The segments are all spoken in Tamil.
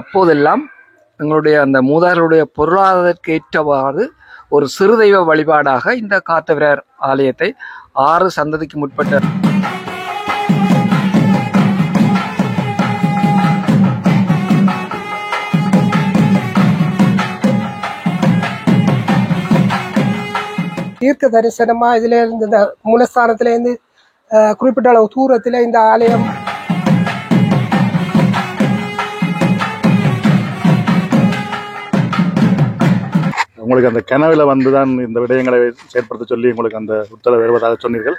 அப்போதெல்லாம் எங்களுடைய அந்த மூதாதையருடைய பொருளாதாரத்திற்கு ஏற்றவாறு ஒரு சிறு தெய்வ வழிபாடாக இந்த காத்தவராயர் ஆலயத்தை 6 சந்ததிக்கு முற்பட்ட தீர்க்க தரிசனமா இதுல இருந்து இந்த மூலஸ்தானத்துல இருந்து குறிப்பிட்ட அளவு தூரத்துல இந்த ஆலயம் உங்களுக்கு அந்த கனவுல வந்துதான் இந்த விடயங்களை செயற்படுத்த சொல்லி உங்களுக்கு அந்த உத்தரவு வருவதாக சொன்னீர்கள்.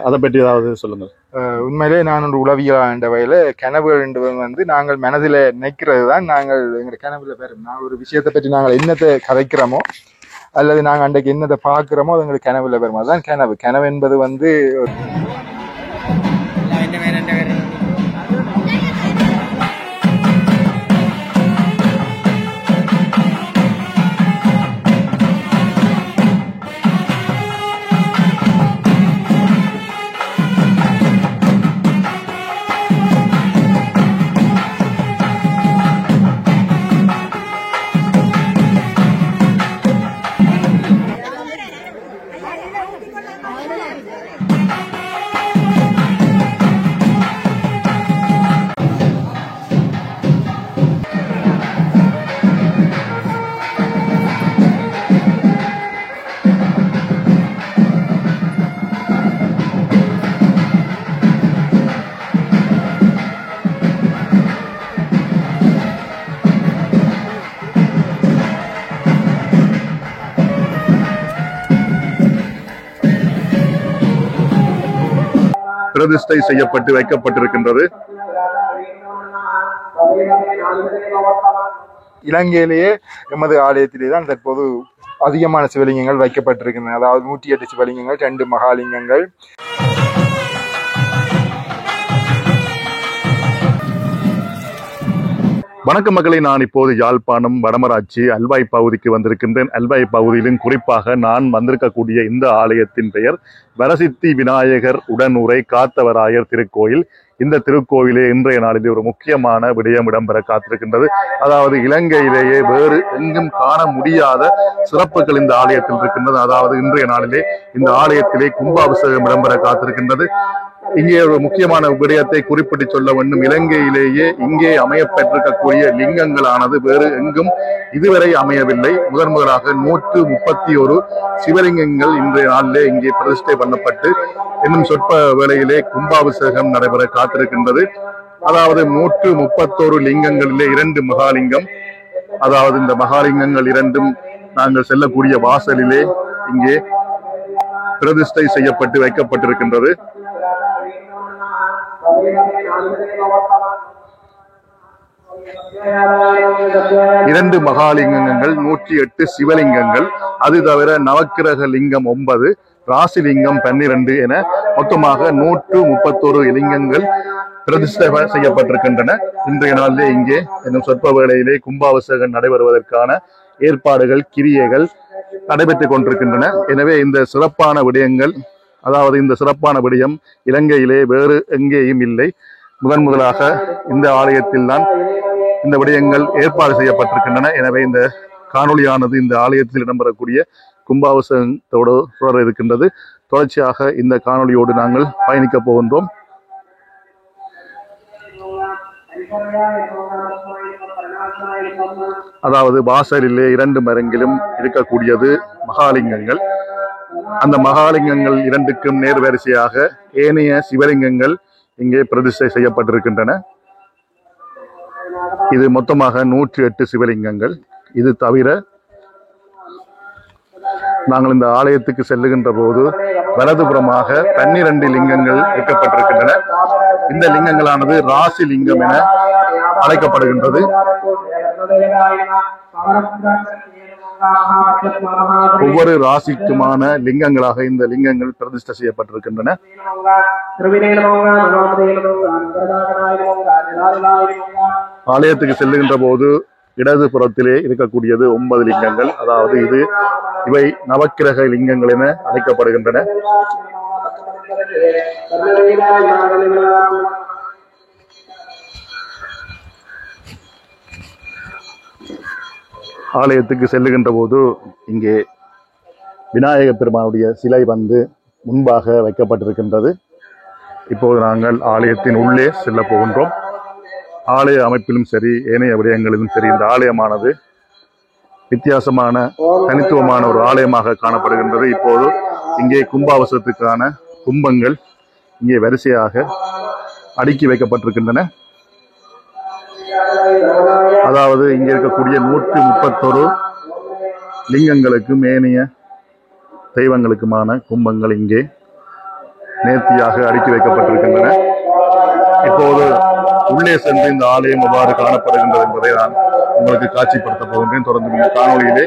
அதை பற்றி ஏதாவது சொல்லுங்கள். உண்மையிலே நான் ஒரு உளவியல் வகையில் கனவுகள் வந்து நாங்கள் மனதில் நினைக்கிறது தான் நாங்கள் எங்கள் கனவுல பெறும். நான் ஒரு விஷயத்தை பற்றி நாங்கள் என்னத்தை கதைக்கிறோமோ அல்லது நாங்கள் அன்றைக்கு என்னத்தை பார்க்குறோமோ அது எங்களுக்கு கனவுல பெறும். அதுதான் கனவு. கனவு என்பது வந்து பிரதிஷ்டை செய்யப்பட்டு வைக்கப்பட்டிருக்கின்றது. இலங்கையிலேயே எமது ஆலயத்திலே தான் தற்போது அதிகமான சிவலிங்கங்கள் வைக்கப்பட்டிருக்கின்றன. அதாவது 108 சிவலிங்கங்கள், 2 மகாலிங்கங்கள். வணக்கம் மக்களை, நான் இப்போது யாழ்ப்பாணம் வடமராட்சி அல்வாய் பகுதிக்கு வந்திருக்கின்றேன். அல்வாய் பகுதியிலும் குறிப்பாக நான் வந்திருக்கக்கூடிய இந்த ஆலயத்தின் பெயர் வரசித்தி விநாயகர் உடனுரை காத்தவராயர் திருக்கோயில். இந்த திருக்கோயிலே இன்றைய நாளிலே ஒரு முக்கியமான விடயம் இடம்பெற காத்திருக்கின்றது. அதாவது இலங்கையிலேயே வேறு எங்கும் காண முடியாத சிறப்புகள் இந்த ஆலயத்தில் இருக்கின்றது. அதாவது இன்றைய நாளிலே இந்த ஆலயத்திலே கும்பாபிஷேகம் இடம்பெற காத்திருக்கின்றது. இங்கே ஒரு முக்கியமான விடயத்தை குறிப்பிட்டு சொல்ல வேண்டும். இலங்கையிலேயே இங்கே அமையப்பெற்றிருக்கக்கூடிய லிங்கங்களானது வேறு எங்கும் இதுவரை அமையவில்லை. முதலாக 131 சிவலிங்கங்கள் இன்றைய நாளிலே இங்கே பிரதிஷ்டை பண்ணப்பட்டு இன்னும் சொற்ப வேளையிலே கும்பாபிஷேகம் நடைபெற காத்திருக்கின்றது. அதாவது 131 லிங்கங்களிலே 2 மகாலிங்கம், அதாவது இந்த மகாலிங்கங்கள் இரண்டும் நாங்கள் செல்லக்கூடிய வாசலிலே இங்கே பிரதிஷ்டை செய்யப்பட்டு வைக்கப்பட்டிருக்கின்றது. இரண்டு மகாலிங்கங்கள், 108 சிவலிங்கங்கள், அது தவிர நவக்கிரக லிங்கம் 9, ராசிலிங்கம் 12 என மொத்தமாக 131 லிங்கங்கள் பிரதிஷ்டை செய்யப்பட்டிருக்கின்றன. இன்றைய நாளிலே இங்கே இன்னும் சொற்ப வேளையிலே கும்பாபிஷேகம் நடைபெறுவதற்கான ஏற்பாடுகள், கிரியைகள் நடைபெற்றுக் கொண்டிருக்கின்றன. எனவே இந்த சிறப்பான விடயங்கள், அதாவது இந்த சிறப்பான விடயம் இலங்கையிலே வேறு எங்கேயும் இல்லை. முதலாக இந்த ஆலயத்தில் தான் இந்த விடயங்கள் ஏற்பாடு செய்யப்பட்டிருக்கின்றன. எனவே இந்த காணொளியானது இந்த ஆலயத்தில் இடம்பெறக்கூடிய கும்பாபிஷேகத்தோடு தொடர இருக்கின்றது. தொடர்ச்சியாக இந்த காணொளியோடு நாங்கள் பயணிக்க போகின்றோம். அதாவது வாசலிலே 2 மரங்கிலும் இருக்கக்கூடியது மகாலிங்கங்கள். அந்த மகாலிங்கங்கள் 2க்கும் நேர்வரிசையாக ஏனைய சிவலிங்கங்கள் இங்கே பிரதிஷ்டை செய்யப்பட்டிருக்கின்றன. இது மொத்தமாக 108 சிவலிங்கங்கள். இது தவிர நாங்கள் இந்த ஆலயத்துக்கு செல்லுகின்ற போது வலதுபுறமாக 12 லிங்கங்கள் வைக்கப்பட்டிருக்கின்றன. இந்த லிங்கங்களானது ராசி லிங்கம் என அழைக்கப்படுகின்றது. ஒவ்வொரு ராசிக்குமான லிங்கங்களாக இந்த லிங்கங்கள் பிரதிஷ்டை செய்யப்பட்டிருக்கின்றன. ஆலயத்துக்கு செல்லுகின்ற போது இடது புறத்திலே இருக்கக்கூடியது 9 லிங்கங்கள். அதாவது இவை நவக்கிரக லிங்கங்கள் என அழைக்கப்படுகின்றன. ஆலயத்துக்கு செல்லுகின்ற போது இங்கே விநாயக பெருமானுடைய சிலை வந்து முன்பாக வைக்கப்பட்டிருக்கின்றது. இப்போது நாங்கள் ஆலயத்தின் உள்ளே செல்ல போகின்றோம். ஆலய அமைப்பிலும் சரி, ஏனைய விடயங்களிலும் சரி, இந்த ஆலயமானது வித்தியாசமான தனித்துவமான ஒரு ஆலயமாக காணப்படுகின்றது. இப்போது இங்கே கும்பாபிஷேகத்துக்கான கும்பங்கள் இங்கே வரிசையாக அடுக்கி வைக்கப்பட்டிருக்கின்றன. அதாவது இங்கே இருக்கக்கூடிய 131 லிங்கங்களுக்கும் ஏனைய தெய்வங்களுக்குமான கும்பங்கள் இங்கே நேர்த்தியாக அடுக்கி வைக்கப்பட்டிருக்கின்றன. இப்போது உள்ளே சென்று இந்த ஆலயம் எவ்வாறு காணப்படுகின்றது என்பதை நான் உங்களுக்கு காட்சிப்படுத்த போகின்றேன். தொடர்ந்து இந்த காணொலியிலே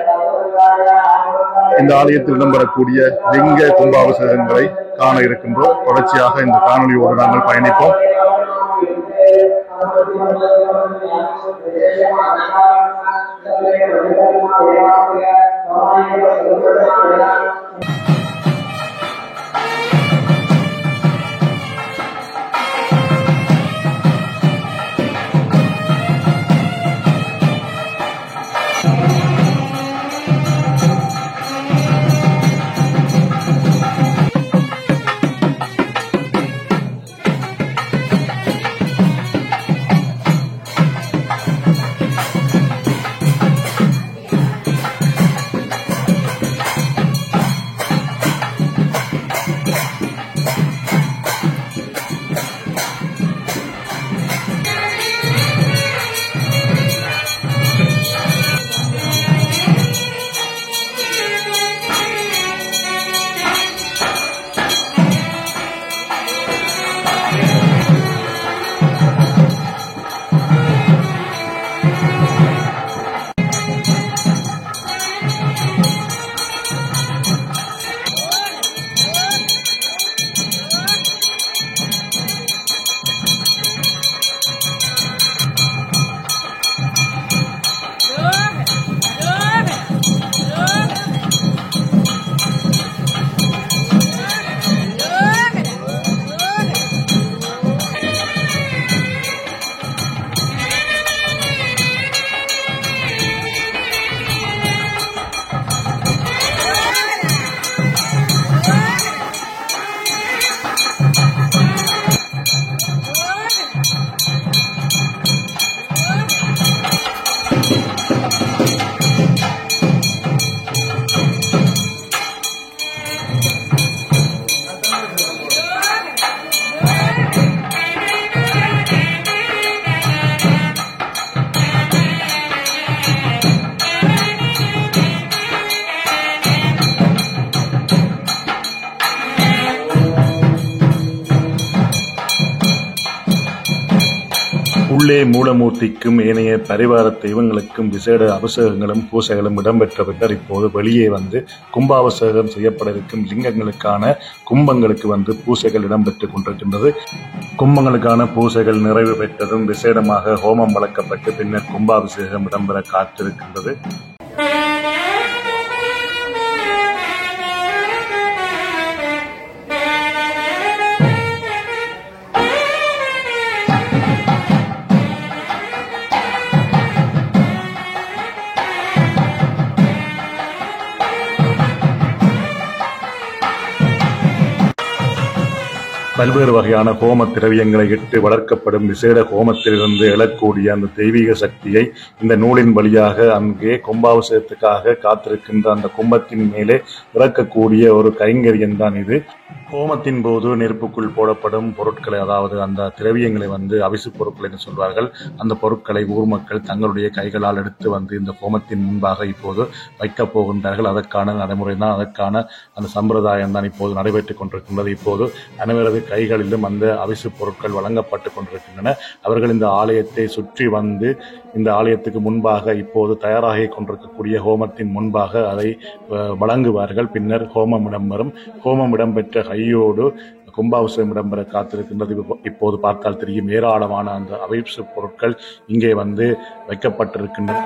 இந்த ஆலயத்தில் இடம்பெறக்கூடிய லிங்க கும்பாபிஷேகங்களை காண இருக்கின்றோம். தொடர்ச்சியாக இந்த காணொலியோடு நாங்கள் பயணிப்போம். உள்ளே மூலமூர்த்திக்கும் ஏனைய பரிவார தெய்வங்களுக்கும் விசேட அபிஷேகங்களும் பூசைகளும் இடம்பெற்ற பின்னர் இப்போது வெளியே வந்து கும்பாபிஷேகம் செய்யப்பட இருக்கும் லிங்கங்களுக்கான கும்பங்களுக்கு வந்து பூசைகள் இடம்பெற்றுக் கொண்டிருக்கின்றது. கும்பங்களுக்கான பூசைகள் நிறைவு பெற்றதும் விசேடமாக ஹோமம் வளர்க்கப்பட்டு பின்னர் கும்பாபிஷேகம் இடம்பெற காத்திருக்கின்றது. பல்வேறு வகையான ஹோம திரவியங்களை இட்டு வளர்க்கப்படும் விசேட ஹோமத்திலிருந்து எழக்கூடிய அந்த தெய்வீக சக்தியை இந்த நூலின் வழியாக அங்கே கும்பாபிஷேகத்துக்காக காத்திருக்கின்ற அந்த கும்பத்தின் மேலே இறக்கக்கூடிய ஒரு கைங்கரியம் தான் இது. ஹோமத்தின் போது நெருப்புக்குள் போடப்படும் பொருட்களை, அதாவது அந்த திரவியங்களை வந்து அவிசு பொருட்கள் என்று சொல்வார்கள். அந்த பொருட்களை ஊர் மக்கள் தங்களுடைய கைகளால் எடுத்து வந்து இந்த ஹோமத்தின் முன்பாக இப்போது வைக்கப் போகின்றார்கள். அதற்கான நடைமுறை தான், அதற்கான அந்த சம்பிரதாயம் தான் இப்போது நடைபெற்றுக் கொண்டிருக்கின்றது. இப்போது அனைவரது கைகளிலும் அந்த அவிசு பொருட்கள் வழங்கப்பட்டு கொண்டிருக்கின்றன. அவர்கள் இந்த ஆலயத்தை சுற்றி வந்து இந்த ஆலயத்துக்கு முன்பாக இப்போது தயாராகி கொண்டிருக்கக்கூடிய ஹோமத்தின் முன்பாக அதை வழங்குவார்கள். பின்னர் ஹோமம் இடம்பெறும். ஹோமம் இடம்பெற்ற கையோடு கும்பாபிஷேகம் இடம்பெற காத்திருக்கின்றது. இப்போது பார்த்தால் தெரியும், ஏராளமான அந்த அவிசு பொருட்கள் இங்கே வந்து வைக்கப்பட்டிருக்கின்றன.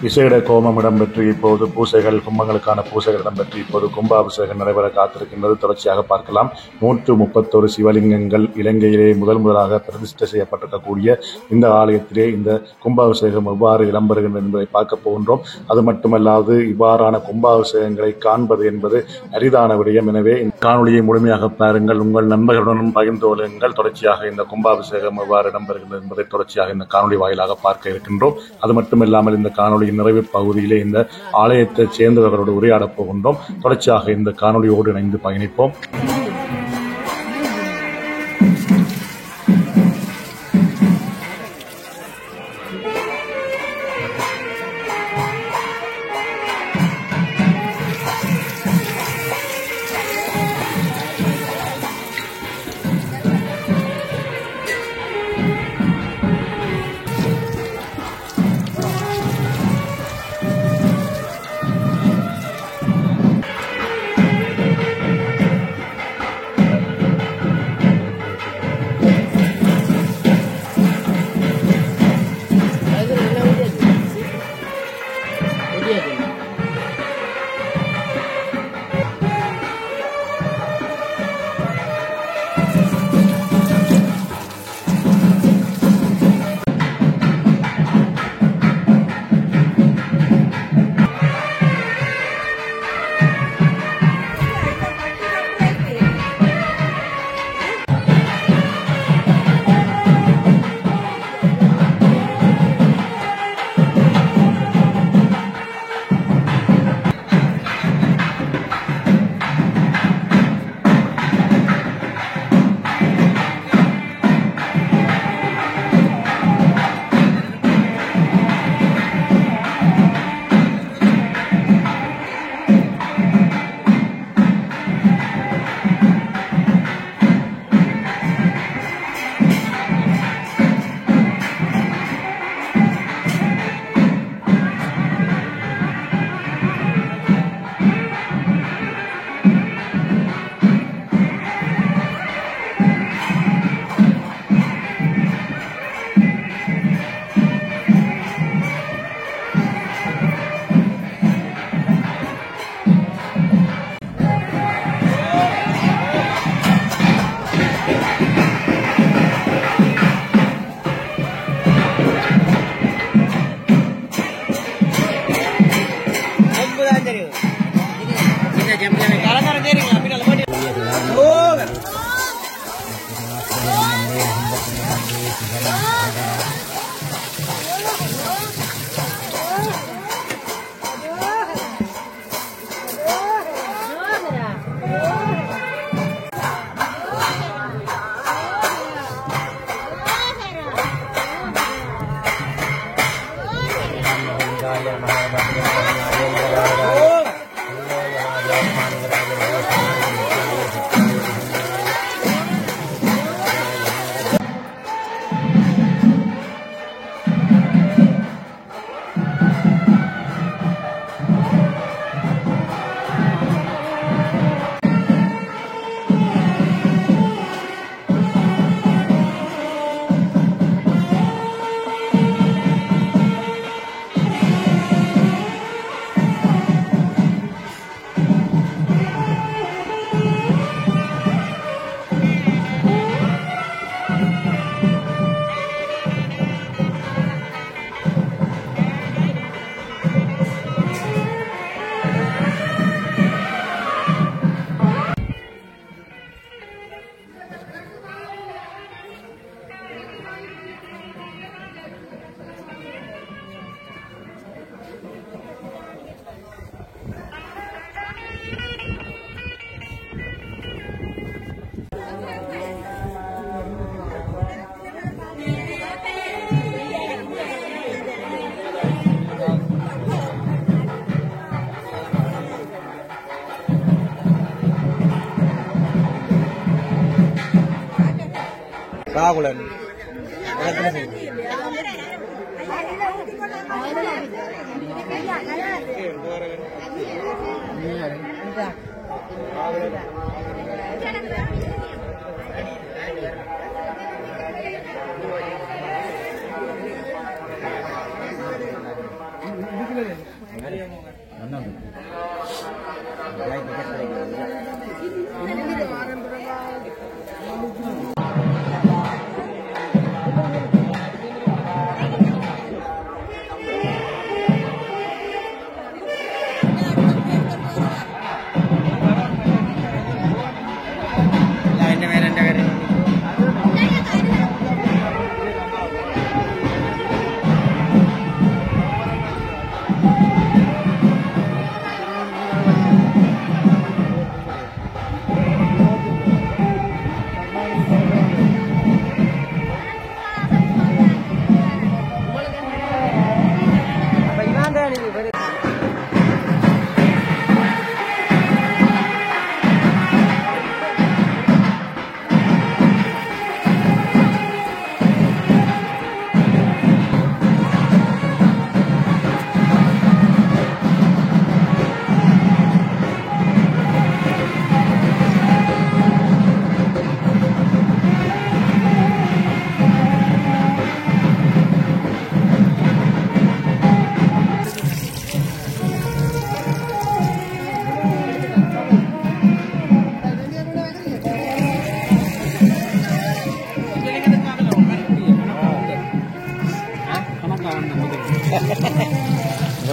விசேட கோமம் இடம்பெற்று இப்போது பூசைகள் கும்பங்களுக்கான பூசைகள் இடம்பெற்று இப்போது கும்பாபிஷேகம் நடைபெற காத்திருக்கின்றது. தொடர்ச்சியாக பார்க்கலாம். 131 சிவலிங்கங்கள் இலங்கையிலே முதலாக பிரதிஷ்டை செய்யப்பட்டிருக்கக்கூடிய இந்த ஆலயத்திலே இந்த கும்பாபிஷேகம் எவ்வாறு இடம்பெறுகின்றது என்பதை பார்க்க போகின்றோம். அது மட்டுமல்லாது இவ்வாறான கும்பாபிஷேகங்களை காண்பது என்பது அரிதான விடயம். எனவே இந்த காணொலியை முழுமையாக பாருங்கள், உங்கள் நண்பர்களுடனும் பகிர்ந்து கொள்ளுங்கள். தொடர்ச்சியாக இந்த கும்பாபிஷேகம் எவ்வாறு இடம்பெறுகின்றது என்பதை தொடர்ச்சியாக இந்த காணொலி வாயிலாக பார்க்க இருக்கின்றோம். அது மட்டுமில்லாமல் இந்த காணொலியின் நிறைவு பகுதியிலே இந்த ஆலயத்தைச் சேர்ந்தவர்களோடு உரையாடப் போகின்றோம். தொடர்ச்சியாக இந்த காணொலியோடு இணைந்து பயணிப்போம். Kagulan.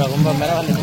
ரொம்ப மேலே வந்து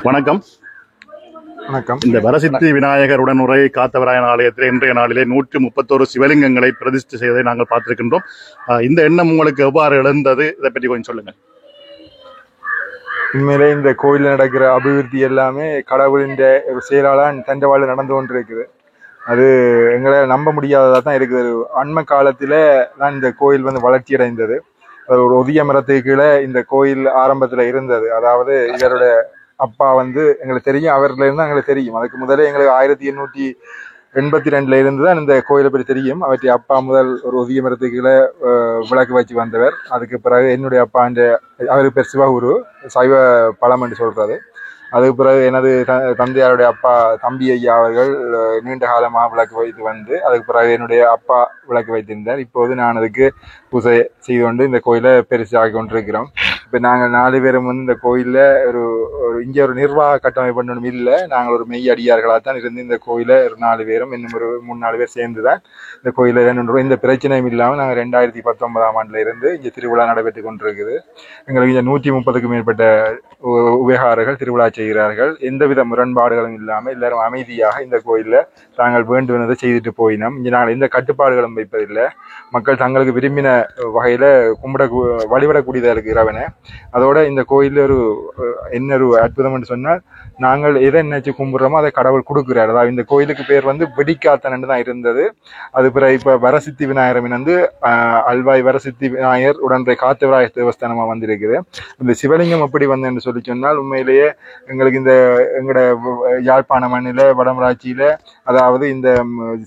வணக்கம். வணக்கம். இந்த வரசித்தி விநாயகர் உடனுரை காத்தவராயன் ஆலயத்தில் இன்றைய நாளிலே 131 சிவலிங்கங்களை பிரதிஷ்டை செய்வதை நாங்கள் பார்த்திருக்கின்றோம். இந்த எண்ணம் உங்களுக்கு எவ்வாறு எழுந்தது, இதை பற்றி கொஞ்சம் சொல்லுங்க. உண்மையிலே இந்த கோயிலில் நடக்கிற அபிவிருத்தி எல்லாமே கடவுளின் ஒரு செயலாளன் தண்டவாள நடந்து கொண்டிருக்குது. அது எங்களை நம்ப முடியாததாக தான் இருக்குது. அண்மை காலத்தில் தான் இந்த கோயில் வந்து வளர்ச்சி அடைந்தது. அது ஒரு ஒதிய மரத்துக்கு கீழே இந்த கோயில் ஆரம்பத்தில் இருந்தது. அதாவது இவரோட அப்பா வந்து எங்களுக்கு தெரியும், அவர்ல இருந்து எங்களுக்கு தெரியும். அதுக்கு முதலே எங்களுக்கு 1882 இருந்து தான் இந்த கோயிலை பற்றி தெரியும். அவற்றை அப்பா முதல் ஒரு ஒதிய மரத்துக்கு கீழே விளக்கு வச்சு வந்தவர். அதுக்கு பிறகு என்னுடைய அப்பா அவருக்கு பேர் சிவகுரு, சைவ பழம் என்று சொல்றது. அதுக்கு பிறகு எனது தந்தையாருடைய அப்பா தம்பி ஐயா அவர்கள் நீண்ட காலமாக விளக்கு வைத்து வந்து, அதுக்கு பிறகு என்னுடைய அப்பா விளக்கு வைத்திருந்தார். இப்போது நான் அதுக்கு பூஜை செய்து கொண்டு இந்த கோயிலை பெருசாகி கொண்டிருக்கிறோம். இப்போ நாங்கள் 4 பேரும் வந்து இந்த கோயிலில் இங்கே ஒரு நிர்வாக கட்டமைப்பு பண்ணணும் இல்லை, நாங்கள் ஒரு மெய் அடியார்களாக தான் இருந்து இந்த கோயிலை ஒரு 4 பேரும் இன்னும் ஒரு 3-4 பேர் சேர்ந்து தான் இந்த கோயிலை என்னன்றோம். இந்த பிரச்சனையும் இல்லாமல் நாங்கள் 2019ஆம் ஆண்டில் இருந்து இங்கே திருவிழா நடைபெற்று கொண்டிருக்குது. எங்களுக்கு இங்கே 130க்கும் மேற்பட்ட உபகாரர்கள் திருவிழா செய்கிறார்கள். எந்தவித முரண்பாடுகளும் இல்லாமல் எல்லாரும் அமைதியாக இந்த கோயிலில் தாங்கள் வேண்டுவதை செய்துட்டு போயினோம். இங்கே நாங்கள் எந்த கட்டுப்பாடுகளும் வைப்பதில்லை. மக்கள் தங்களுக்கு விரும்பின வகையில் வழிபடக்கூடியதாக இருக்கு இறைவனை. அதோட இந்த கோயிலில் என்ன ஒரு அற்புதம் என்று சொன்னால், நாங்கள் எதை நினைச்சு கும்பிடுறோமோ அதை கடவுள் கொடுக்குறாரு. அதாவது இந்த கோயிலுக்கு பேர் வந்து வெடிக்காத்தன் தான் இருந்தது. அது பிறகு இப்போ வரசித்தி விநாயகர் வந்து அல்வாய் வரசித்தி விநாயகர் உடனே காத்தவராய தேவஸ்தானமாக வந்திருக்குது. இந்த சிவலிங்கம் எப்படி வந்தேன்னு சொல்லி சொன்னால், உண்மையிலேயே எங்களுக்கு எங்களோட யாழ்ப்பாண மண்ணில் வடமராட்சியில அதாவது இந்த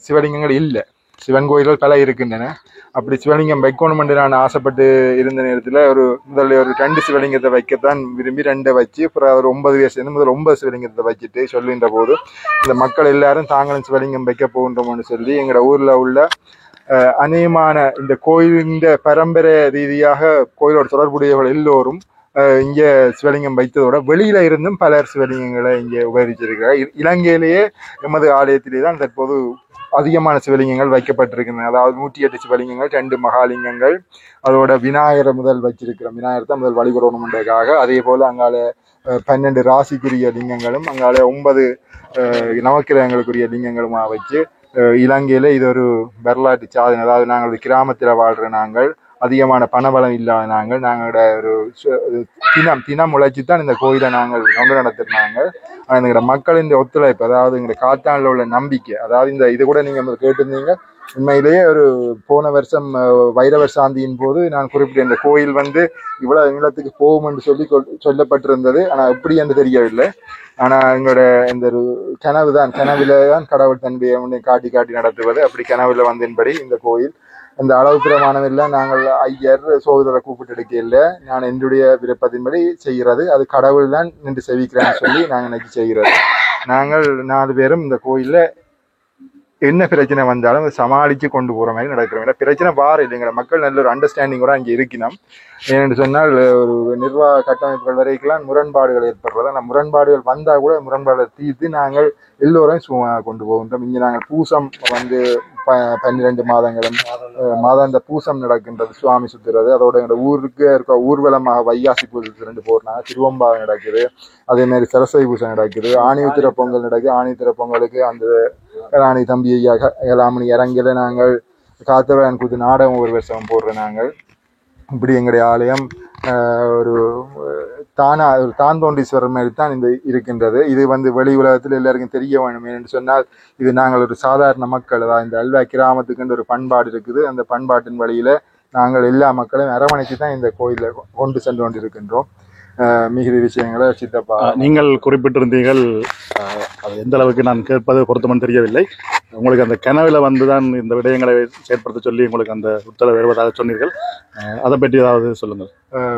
சிவலிங்கங்கள் இல்லை. சிவன் கோயில்கள் பல இருக்கின்றன. அப்படி சிவலிங்கம் வைக்கணும் என்று நான் ஆசைப்பட்டு இருந்த நேரத்தில் முதல்ல ஒரு 2 சிவலிங்கத்தை வைக்கத்தான் விரும்பி 2 வச்சு, அப்புறம் ஒரு 9 பேர் சேர்ந்து முதல் 9 சிவலிங்கத்தை வச்சுட்டு சொல்லுகின்ற போது இந்த மக்கள் எல்லாரும் தாங்களும் சிவலிங்கம் வைக்க போகின்றோம்னு சொல்லி எங்களோட ஊரில் உள்ள அநேகமான இந்த கோயிலின் பரம்பரை ரீதியாக கோயிலோட தொடர்புடையவர்கள் எல்லோரும் இங்கே சிவலிங்கம் வைத்ததோட வெளியில இருந்தும் பலர் சிவலிங்கங்களை இங்கே உபயோகிச்சிருக்கிறார். இலங்கையிலேயே எமது ஆலயத்திலே தான் தற்போது அதிகமான சிவலிங்கங்கள் வைக்கப்பட்டிருக்கின்றன. அதாவது 108 சிவலிங்கங்கள், 2 மகாலிங்கங்கள், அதோட விநாயகரை முதல் வச்சிருக்கிறோம். விநாயகர் தான் முதல் வழிபடணுன்றதுக்காக. அதே போல அங்கால 12 ராசிக்குரிய லிங்கங்களும், அங்கால 9 நவக்கிரகங்களுக்குரிய லிங்கங்களுமா வச்சு இலங்கையில இது ஒரு வரலாற்று சாதனை. அதாவது நாங்கள் கிராமத்தில் வாழ்ற நாங்கள், அதிகமான பணபலம் இல்லாத நாங்களோட ஒரு தினம் உழைச்சி தான் இந்த கோயிலை நாங்கள் கொண்டு நடத்தினாங்க. ஆனால் எங்களோட மக்களின் ஒத்துழைப்பு, அதாவது எங்களோட காத்தானில் உள்ள நம்பிக்கை, அதாவது இது கூட நீங்கள் கேட்டிருந்தீங்க. உண்மையிலேயே போன வருஷம் வைரவர் சாந்தியின் போது நான் குறிப்பிட்ட இந்த கோயில் வந்து இவ்வளவு நீளத்துக்கு போகும் என்று சொல்லப்பட்டிருந்தது. ஆனால் எப்படி என்று தெரியவில்லை. ஆனால் எங்களோட இந்த ஒரு கனவுல தான் கடவுள் தன்னுடைய காட்டி நடத்துவது. அப்படி கனவுல வந்தபடி இந்த கோயில் இந்த அளவு பிரமாணம் எல்லாம் நாங்கள் ஐயர் சோதரரை கூப்பிட்டு எடுக்க இல்லை. நான் என்னுடைய விருப்பத்தின்படி செய்கிறது. அது கடவுள் தான் நின்று செவிக்கிறேன்னு சொல்லி நாங்கள் இன்னைக்கு செய்கிறது. நாங்கள் 4 பேரும் இந்த கோயிலில் என்ன பிரச்சனை வந்தாலும் அதை சமாளித்து கொண்டு போகிற மாதிரி நடக்கிறோம். பிரச்சனை இல்லைங்கிற மக்கள் நல்ல ஒரு அண்டர்ஸ்டாண்டிங்கோட அங்கே இருக்கணும். ஏன்னு சொன்னால் ஒரு நிர்வாக கட்டமைப்புகள் வரைக்கெல்லாம் முரண்பாடுகள் ஏற்படுறது. அந்த முரண்பாடுகள் வந்தால் கூட முரண்பாடுகளை தீர்த்து நாங்கள் எல்லோரையும் சுகமாக கொண்டு போகின்றோம். இங்கே நாங்கள் பூசம் வந்து 12 மாதங்களும் மாதாந்த பூசம் நடக்கின்றது, சுவாமி சுத்துறது. அதோட எங்களோட ஊருக்கு இருக்க ஊர்வலமாக வையாசி பூஜை 2 போடுறாங்க. திருவம்பாவை நடக்குது. அதே மாதிரி சரஸ்வதி பூஜை நடக்குது. ஆணி உத்திர பொங்கல் நடக்குது. ஆணி உத்திர பொங்கலுக்கு அந்த ராணி தம்பி ஐயா ஏழாமணி இறங்கில நாங்கள் காத்தவராயன் கூத்து நாடகம் ஒரு வருஷம் போடுற நாங்கள். இப்படி எங்களுடைய ஆலயம் ஒரு தாந்தோண்டீஸ்வரர் மாதிரி தான் இந்த இருக்கின்றது. இது வந்து வெளி உலகத்தில் எல்லாருக்கும் தெரிய வேணும். என்று சொன்னால் இது நாங்கள் ஒரு சாதாரண மக்கள், அதாவது இந்த அல்வா கிராமத்துக்குன்ற ஒரு பண்பாடு இருக்குது. அந்த பண்பாட்டின் வழியில நாங்கள் எல்லா மக்களையும் அரவணைச்சு தான் இந்த கோயிலை கொண்டு சென்று கொண்டிருக்கின்றோம். மிகுதி விஷயங்களை சித்தப்பா நீங்கள் குறிப்பிட்டிருந்தீர்கள். அது எந்த அளவுக்கு நான் கேட்பது பொருத்தமன்னு தெரியவில்லை. உங்களுக்கு அந்த கனவுல வந்துதான் இந்த விடயங்களை செயற்படுத்த சொல்லி உங்களுக்கு அந்த உத்தரவு வருவதாக சொன்னீர்கள். அதை பற்றி ஏதாவது சொல்லுங்கள்.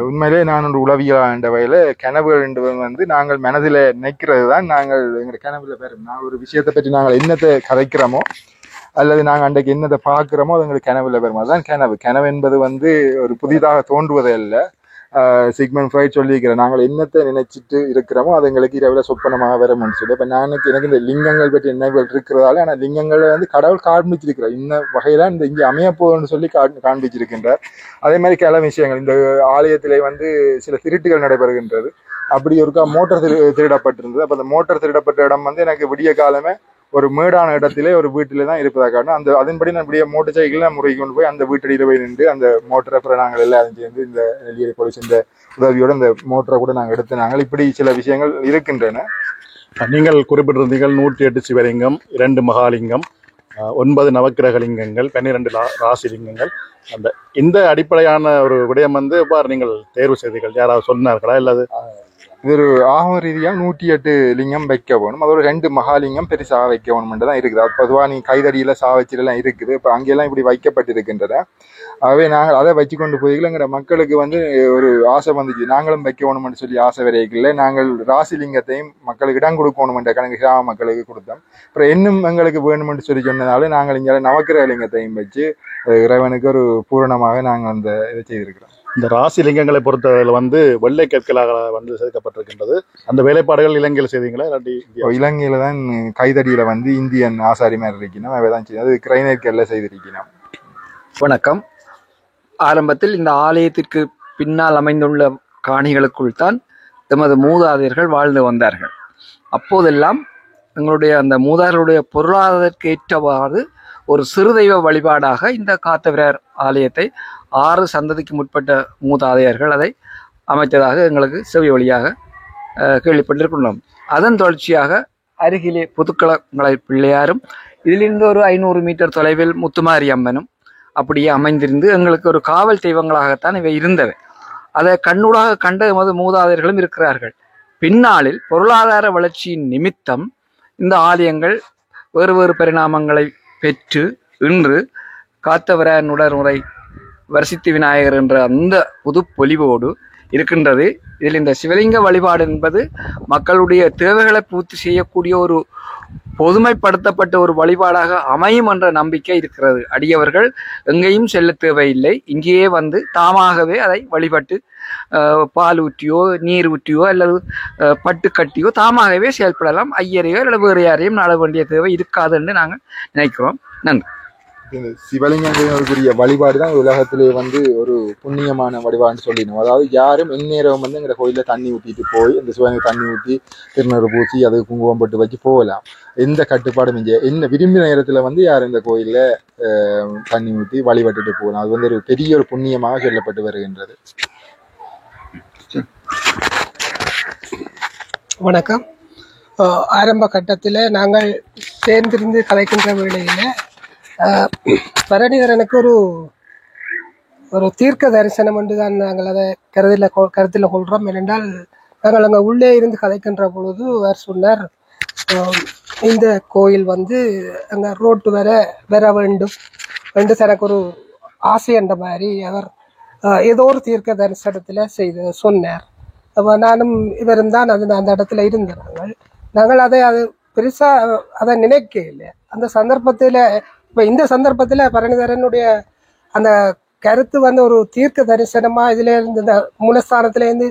உண்மையிலே நான் ஒரு உளவியல் வகையில் கனவுகள் வந்து நாங்கள் மனதில் நினைக்கிறது தான். நாங்கள் எங்களோட கனவுல பெறும் நான் ஒரு விஷயத்தை பற்றி நாங்கள் என்னத்தை கதைக்கிறோமோ அல்லது நாங்கள் அன்றைக்கு என்னத்தை பார்க்குறோமோ அது எங்களுக்கு கனவுல பெறும். அதுதான் கனவு. கனவு என்பது வந்து ஒரு புதிதாக தோன்றுவதே இல்லை. சிக்மன் ஃப்ரைட் சொல்லியிருக்கிறேன், நாங்கள் என்னத்தை நினைச்சிட்டு இருக்கிறோமோ அது எங்களுக்கு இரவில் சொப்பனமாக வரும்னு சொல்லி. இப்போ எனக்கு இந்த லிங்கங்கள் பற்றி எண்ணங்கள் இருக்கிறதால, ஆனால் லிங்கங்களை வந்து கடவுள் காண்பிச்சிருக்கிறார், இந்த வகையில இந்த இங்கே அமைய போகுதுன்னு சொல்லி காண்பிச்சிருக்கின்றார். அதே மாதிரி சில விஷயங்கள் இந்த ஆலயத்திலே வந்து சில திருட்டுகள் நடைபெறுகின்றது. அப்படி ஒருக்கா மோட்டார் திருடப்பட்டிருந்தது. அப்போ அந்த மோட்டார் திருடப்பட்ட இடம் வந்து எனக்கு விடிய காலமே ஒரு மேடான இடத்திலே ஒரு வீட்டிலே தான் இருப்பதாக காரணம். அதன்படி நான் இப்படியே மோட்டர் சைக்கிள் முறைக்கு கொண்டு போய் அந்த வீட்டடியில் போய் நின்று அந்த மோட்டரை அப்புறம் நாங்கள் எல்லாரும் சேர்ந்து இந்த நெல்லியடி போலீஸ் இந்த உதவியோடு இந்த மோட்டரை கூட நாங்கள் எடுத்து நாங்கள் இப்படி சில விஷயங்கள் இருக்கின்றன. நீங்கள் குறிப்பிட்டிருந்தீர்கள் 108 சிவலிங்கம், 2 மகாலிங்கம், 9 நவக்கிரகலிங்கங்கள், 12 ராசிலிங்கங்கள். இந்த அடிப்படையான ஒரு விடயம் வந்து எவ்வாறு நீங்கள் தேர்வு செய்தீர்கள்? யாராவது சொன்னார்களா? இல்லாது இது ஒரு ஆகம ரீதியாக 108 லிங்கம் வைக்க வேணும். அதோட 2 மகாலிங்கம் பெருசாக வைக்க வேணும்ன்ட்டு தான் இருக்குது. அது பொதுவாக நீ கைதடியில் சாவச்சிலாம் இருக்குது. இப்போ அங்கெல்லாம் இப்படி வைக்கப்பட்டிருக்கின்றன. ஆகவே நாங்கள் அதை வச்சு கொண்டு போய்கிற மக்களுக்கு வந்து ஒரு ஆசை வந்துச்சு, நாங்களும் வைக்க வேணும்னு சொல்லி ஆசை வரையில நாங்கள் ராசிலிங்கத்தையும் மக்களுக்கு இடம் கொடுக்கணுமென்ற கணக்கு கிராம மக்களுக்கு கொடுத்தோம். அப்புறம் இன்னும் எங்களுக்கு வேணுமென்று சொல்லி சொன்னதால நாங்கள் இங்கே நவக்கிரக லிங்கத்தையும் வச்சு இறைவனுக்கு ஒரு பூரணமாக நாங்கள் அந்த இதை செய்திருக்கிறோம். இந்த ராசிலிங்கங்களை பொறுத்தவரையில் வந்து வெள்ளை கற்களாக வந்து சேர்க்கப்பட்டிருக்கின்றது. அந்த வேலைப்பாடுகள் இலங்கையில் செய்தீங்களா? இல்லாட்டி இலங்கையில தான் கைதடியில வந்து இந்தியன் ஆசாரி மாதிரி இருக்கணும், அவைதான் செய்யும். அது கிரைனேட்கல்ல செய்திருக்கணும். வணக்கம். ஆரம்பத்தில் இந்த ஆலயத்திற்கு பின்னால் அமைந்துள்ள காணிகளுக்குள் தான் எமது மூதாதையர்கள் வாழ்ந்து வந்தார்கள். அப்போதெல்லாம் எங்களுடைய அந்த மூதாதையருடைய பொருளாதாரத்திற்கு ஏற்றவாறு ஒரு சிறுதெய்வ வழிபாடாக இந்த காத்தவராயர் ஆலயத்தை 6 சந்ததிக்கு முற்பட்ட மூதாதையர்கள் அதை அமைத்ததாக எங்களுக்கு செவி வழியாக கேள்விப்பட்டிருக்கின்றோம். அதன் தொடர்ச்சியாக அருகிலே புதுக்களங்களை பிள்ளையாரும், இதிலிருந்து ஒரு 500 மீட்டர் தொலைவில் முத்துமாரி அம்மனும் அப்படியே அமைந்திருந்து எங்களுக்கு ஒரு காவல் தெய்வங்களாகத்தான் இவை இருந்தவை. அதை கண்ணூடாக கண்ட எமது மூதாதையர்களும் இருக்கிறார்கள். பின்னாளில் பொருளாதார வளர்ச்சியின் நிமித்தம் இந்த ஆலயங்கள் வேறு வேறு பரிணாமங்களை பெற்று இன்று காத்தவராயர் உடனுரை வரசித்தி விநாயகர் என்ற அந்த புது பொலிவோடு இருக்கின்றது. இதில் இந்த சிவலிங்க வழிபாடு என்பது மக்களுடைய தேவைகளை பூர்த்தி செய்யக்கூடிய ஒரு பொதுமைப்படுத்தப்பட்ட ஒரு வழிபாடாக அமையும் என்ற நம்பிக்கை இருக்கிறது. அடியவர்கள் எங்கேயும் செல்ல தேவையில்லை, இங்கேயே வந்து தாமாகவே அதை வழிபட்டு பால் ஊற்றியோ நீர் ஊற்றியோ அல்லது பட்டு கட்டியோ தாமாகவே செயல்படலாம். ஐயரையோ அல்லது வேறு யாரையும் நாட வேண்டிய தேவை இருக்காது என்று நாங்கள் நினைக்கிறோம். நன்றி. இந்த சிவலிங்கத்தினுடைய வழிபாடு தான் உலகத்திலே வந்து ஒரு புண்ணியமான வழிபாடுன்னு சொல்லிடணும். அதாவது யாரும் எந்நேரம் வந்து எங்கள் கோயிலில் தண்ணி ஊற்றிட்டு போய் இந்த சிவலிங்க தண்ணி ஊற்றி திருநூறு பூசி அது குங்குமம் போட்டு வச்சு போகலாம். எந்த கட்டுப்பாடும் இங்கே என்ன விரும்பின நேரத்தில் வந்து யாரும் இந்த கோயிலில் தண்ணி ஊற்றி வழிபட்டுட்டு போகலாம். அது வந்து ஒரு பெரிய ஒரு புண்ணியமாக சொல்லப்பட்டு வருகின்றது. வணக்கம். ஆரம்ப கட்டத்தில் நாங்கள் சேர்ந்திருந்து கலைக்கின்ற வேளையில் பரணிதரனுக்கு ஒரு தீர்க்க தரிசனம் என்று தான் நாங்கள் அதை கருத்தில் கொள்கிறோம். ஏனென்றால் நாங்கள் அங்கே உள்ளே இருந்து கதைக்கின்ற பொழுது அவர் சொன்னார், இந்த கோயில் வந்து அங்கே ரோட்டு வர வேண்டும் என்று தனக்கு ஒரு ஆசை என்ற மாதிரி அவர் ஏதோ ஒரு தீர்க்க தரிசனத்தில் சொன்னார். அப்போ நானும் இவரும் தான் அந்த இடத்துல இருந்தாங்க. நாங்கள் அது பெருசாக அதை நினைக்க இல்லை. அந்த சந்தர்ப்பத்தில் இப்போ இந்த சந்தர்ப்பத்தில் பரணிதரனுடைய அந்த கருத்து வந்து ஒரு தீர்க்க தரிசனமாக இதில் இருந்து இந்த மூலஸ்தானத்திலேருந்து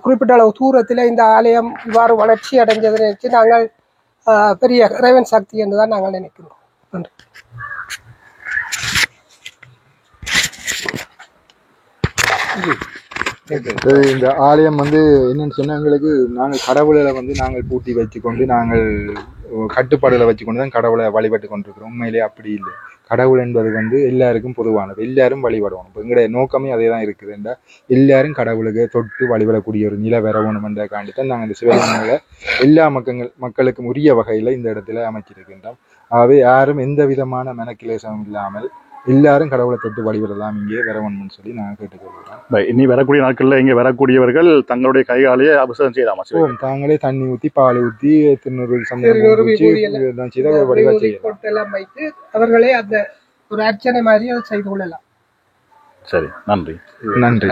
குறிப்பிட்ட அளவு தூரத்தில் இந்த ஆலயம் இவ்வாறு வளர்ச்சி அடைஞ்சதை நினைச்சு நாங்கள் பெரிய இறைவன் சக்தி என்று தான் நாங்கள் நினைக்கிறோம். நன்றி. இந்த ஆலயம் வந்து என்னன்னு சொன்னா எங்களுக்கு நாங்கள் கடவுளை வந்து நாங்கள் பூட்டி வச்சுக்கொண்டு நாங்கள் கட்டுப்பாடுகளை வச்சுக்கொண்டு தான் கடவுளை வழிபட்டு கொண்டிருக்கிறோம். உண்மையிலேயே அப்படி இல்லை. கடவுள் என்பது வந்து எல்லாருக்கும் பொதுவானது, எல்லாரும் வழிபடணும். இப்போ எங்களுடைய நோக்கமே அதே தான் இருக்குதுன்றா எல்லாரும் கடவுளுக்கு தொட்டு வழிபடக்கூடிய ஒரு நிலை வரணும் என்ற காண்டித்தான் நாங்கள் இந்த சிவலிங்கங்களை எல்லா மக்களுக்கும் உரிய வகையில் இந்த இடத்துல அமைச்சிருக்கின்றோம். ஆகவே யாரும் எந்த விதமான மனக்கிலேசமும் இல்லாமல் எல்லாரும் கடவுளை தொட்டு வழிபடலாம், இங்கே வரணும்னு சொல்லி நாங்கள் கேட்டுக்கொள்கிறோம். இனி வரக்கூடிய நாட்களில் இங்கே வரக்கூடியவர்கள் தங்களுடைய கைகாலையே அபிஷேகம் செய்யலாமா? தாங்களே தண்ணி ஊற்றி பால் ஊற்றி திருநூறு வைத்து அவர்களே அந்த ஒரு அர்ச்சனை மாதிரி செய்து கொள்ளலாம். சரி, நன்றி. நன்றி.